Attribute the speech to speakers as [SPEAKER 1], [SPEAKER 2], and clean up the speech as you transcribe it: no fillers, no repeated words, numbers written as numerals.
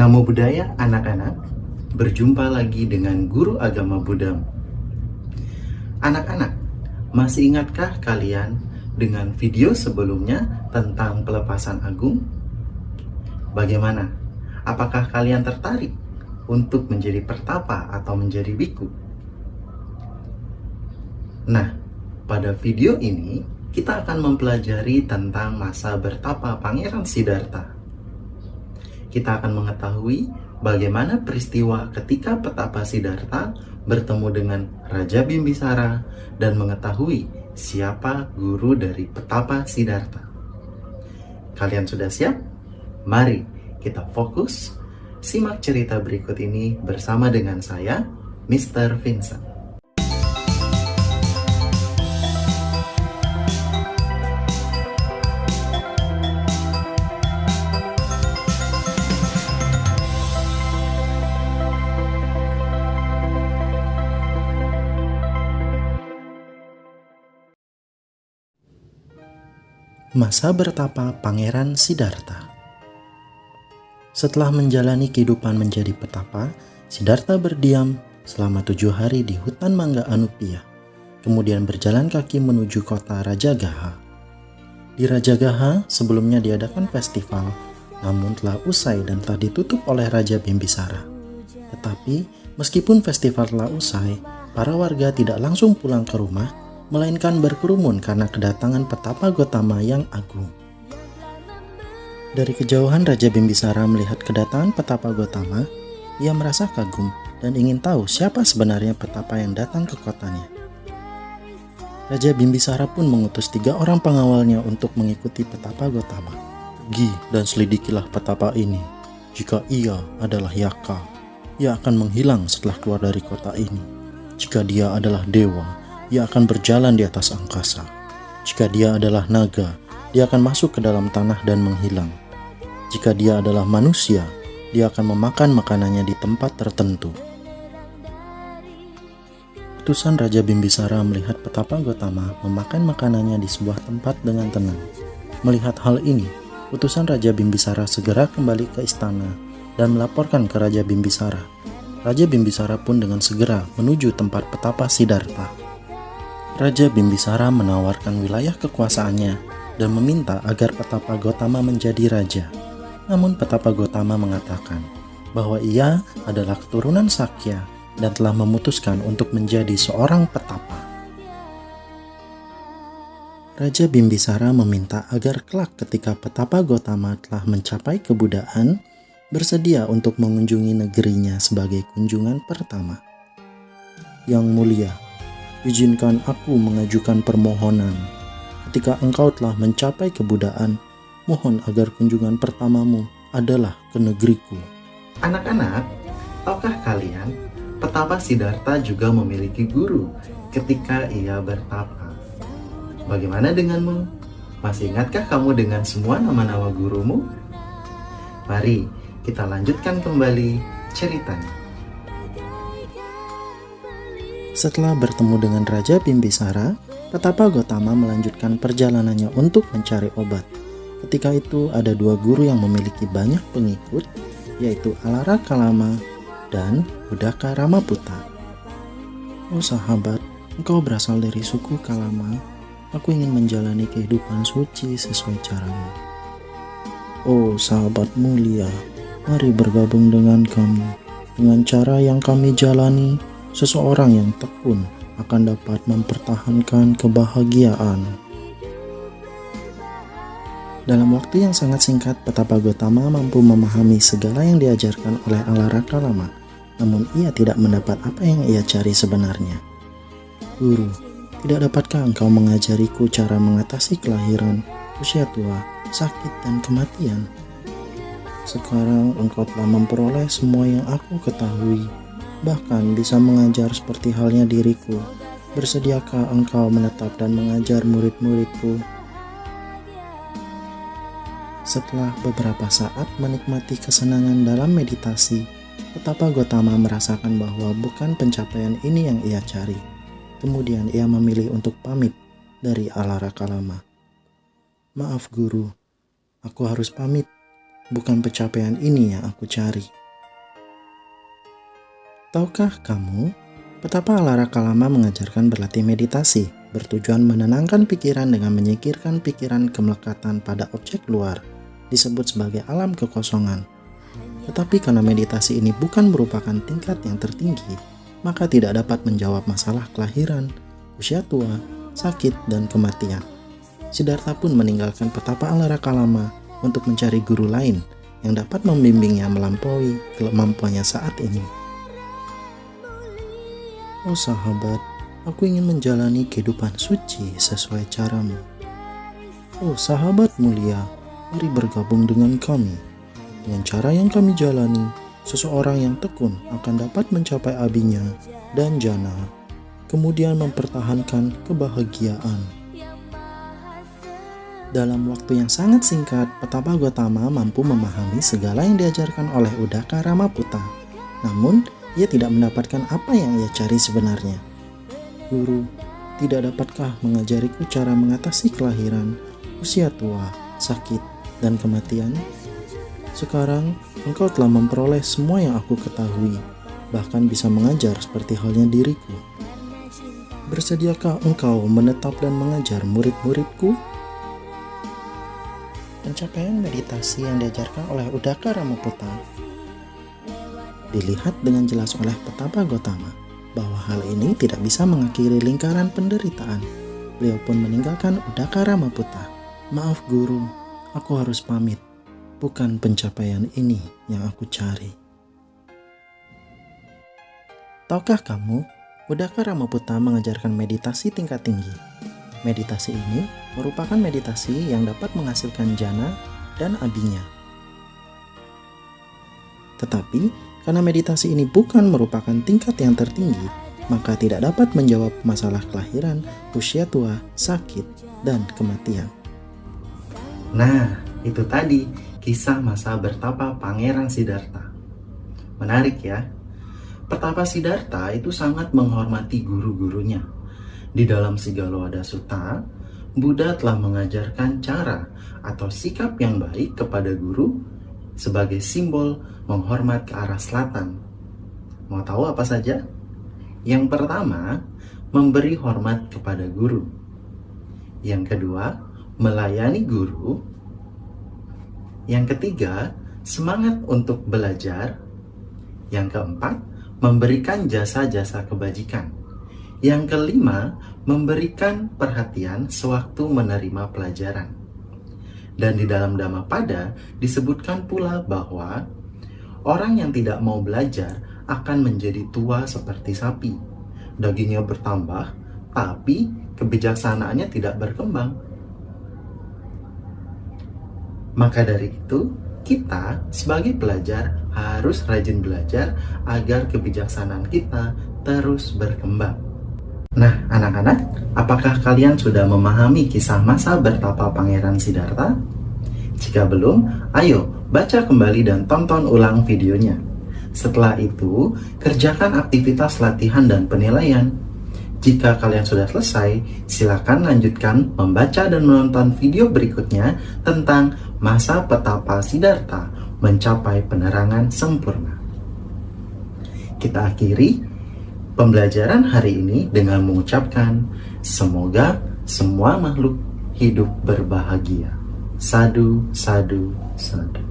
[SPEAKER 1] Namo Buddhaya anak-anak, berjumpa lagi dengan guru agama Buddha. Anak-anak, masih ingatkah kalian dengan video sebelumnya tentang pelepasan agung? Bagaimana? Apakah kalian tertarik untuk menjadi pertapa atau menjadi biku? Nah, pada video ini kita akan mempelajari tentang masa bertapa Pangeran Siddhartha. Kita akan mengetahui bagaimana peristiwa ketika petapa Siddhartha bertemu dengan Raja Bimbisara dan mengetahui siapa guru dari petapa Siddhartha. Kalian sudah siap? Mari kita fokus, simak cerita berikut ini bersama dengan saya, Mr. Vincent. Masa bertapa Pangeran Siddhartha. Setelah menjalani kehidupan menjadi petapa, Siddhartha berdiam selama 7 hari di hutan mangga Anupiya, kemudian berjalan kaki menuju kota Rajagaha. Di Rajagaha sebelumnya diadakan festival, namun telah usai dan telah ditutup oleh Raja Bimbisara. Tetapi meskipun festival telah usai, para warga tidak langsung pulang ke rumah, melainkan berkerumun karena kedatangan petapa Gotama yang agung. Dari kejauhan Raja Bimbisara melihat kedatangan petapa Gotama, ia merasa kagum dan ingin tahu siapa sebenarnya petapa yang datang ke kotanya. Raja Bimbisara pun mengutus 3 orang pengawalnya untuk mengikuti petapa Gotama. Pergi dan selidikilah petapa ini. Jika ia adalah Yaka, ia akan menghilang setelah keluar dari kota ini. Jika dia adalah dewa, ia akan berjalan di atas angkasa. Jika dia adalah naga, dia akan masuk ke dalam tanah dan menghilang. Jika dia adalah manusia, dia akan memakan makanannya di tempat tertentu. Utusan Raja Bimbisara melihat petapa Gotama memakan makanannya di sebuah tempat dengan tenang. Melihat hal ini, utusan Raja Bimbisara segera kembali ke istana dan melaporkan ke Raja Bimbisara. Raja Bimbisara pun dengan segera menuju tempat petapa Siddhartha. Raja Bimbisara menawarkan wilayah kekuasaannya dan meminta agar petapa Gotama menjadi raja. Namun petapa Gotama mengatakan bahwa ia adalah keturunan Sakya dan telah memutuskan untuk menjadi seorang petapa. Raja Bimbisara meminta agar kelak ketika petapa Gotama telah mencapai kebudayaan, bersedia untuk mengunjungi negerinya sebagai kunjungan pertama. Yang mulia, izinkan aku mengajukan permohonan. Ketika engkau telah mencapai kebudayaan, mohon agar kunjungan pertamamu adalah ke negeriku. Anak-anak, tahukah kalian, petapa Siddhartha juga memiliki guru ketika ia bertapa. Bagaimana denganmu? Masih ingatkah kamu dengan semua nama-nama gurumu? Mari kita lanjutkan kembali ceritanya. Setelah bertemu dengan Raja Bimbisara, petapa Gotama melanjutkan perjalanannya untuk mencari obat. Ketika itu ada 2 guru yang memiliki banyak pengikut, yaitu Alara Kalama dan Udaka Ramaputa. Oh sahabat, engkau berasal dari suku Kalama. Aku ingin menjalani kehidupan suci sesuai caramu. Oh sahabat mulia, mari bergabung dengan kami. Dengan cara yang kami jalani, seseorang yang tekun akan dapat mempertahankan kebahagiaan. Dalam waktu yang sangat singkat, petapa Gotama mampu memahami segala yang diajarkan oleh Alara Kalama, namun ia tidak mendapat apa yang ia cari sebenarnya. Guru, tidak dapatkah engkau mengajariku cara mengatasi kelahiran, usia tua, sakit, dan kematian? Sekarang engkau telah memperoleh semua yang aku ketahui, bahkan bisa mengajar seperti halnya diriku. Bersediakah engkau menetap dan mengajar murid-muridku? Setelah beberapa saat menikmati kesenangan dalam meditasi, petapa Gotama merasakan bahwa bukan pencapaian ini yang ia cari. Kemudian ia memilih untuk pamit dari Alara Kalama. Maaf guru, aku harus pamit. bukan pencapaian ini yang aku cari. Tahukah kamu, betapa Alara Kalama mengajarkan berlatih meditasi, bertujuan menenangkan pikiran dengan menyingkirkan pikiran kemelekatan pada objek luar, disebut sebagai alam kekosongan. Tetapi karena meditasi ini bukan merupakan tingkat yang tertinggi, maka tidak dapat menjawab masalah kelahiran, usia tua, sakit, dan kematian. Siddhartha pun meninggalkan petapa Alara Kalama untuk mencari guru lain yang dapat membimbingnya melampaui kemampuannya saat ini. Oh sahabat, aku ingin menjalani kehidupan suci sesuai caramu. Oh sahabat mulia, mari bergabung dengan kami. Dengan cara yang kami jalani, seseorang yang tekun akan dapat mencapai abinya dan jana, kemudian mempertahankan kebahagiaan. Dalam waktu yang sangat singkat, Petapa Gotama mampu memahami segala yang diajarkan oleh Uddaka Ramaputta. Namun, ia tidak mendapatkan apa yang ia cari sebenarnya. Guru, tidak dapatkah mengajariku cara mengatasi kelahiran, usia tua, sakit, dan kematian? Sekarang, engkau telah memperoleh semua yang aku ketahui, bahkan bisa mengajar seperti halnya diriku. Bersediakah engkau menetap dan mengajar murid-muridku? Pencapaian meditasi yang diajarkan oleh Uddaka Ramaputta dilihat dengan jelas oleh Petapa Gotama bahwa hal ini tidak bisa mengakhiri lingkaran penderitaan. Beliau pun meninggalkan Uddaka Ramaputta. Maaf guru, aku harus pamit. Bukan pencapaian ini yang aku cari. Tahukah kamu, Uddaka Ramaputta mengajarkan meditasi tingkat tinggi. Meditasi ini merupakan meditasi yang dapat menghasilkan jana dan abinya. Tetapi, karena meditasi ini bukan merupakan tingkat yang tertinggi, maka tidak dapat menjawab masalah kelahiran, usia tua, sakit, dan kematian.
[SPEAKER 2] Nah, itu tadi kisah masa bertapa Pangeran Siddhartha. Menarik ya? Petapa Siddhartha itu sangat menghormati guru-gurunya. Di dalam Sigaloada Sutta, Buddha telah mengajarkan cara atau sikap yang baik kepada guru sebagai simbol menghormat ke arah selatan. Mau tahu apa saja? Yang pertama, memberi hormat kepada guru. Yang kedua, melayani guru. Yang ketiga, semangat untuk belajar. Yang keempat, memberikan jasa-jasa kebajikan. Yang kelima, memberikan perhatian sewaktu menerima pelajaran. Dan di dalam Dhammapada disebutkan pula bahwa orang yang tidak mau belajar akan menjadi tua seperti sapi. Dagingnya bertambah, tapi kebijaksanaannya tidak berkembang. Maka dari itu, kita sebagai pelajar harus rajin belajar agar kebijaksanaan kita terus berkembang. Nah, anak-anak, apakah kalian sudah memahami kisah masa bertapa Pangeran Siddhartha? Jika belum, ayo baca kembali dan tonton ulang videonya. Setelah itu, kerjakan aktivitas latihan dan penilaian. Jika kalian sudah selesai, silakan lanjutkan membaca dan menonton video berikutnya tentang masa petapa Siddhartha mencapai penerangan sempurna. Kita akhiri pembelajaran hari ini dengan mengucapkan semoga semua makhluk hidup berbahagia. Sadu, sadu, sadu.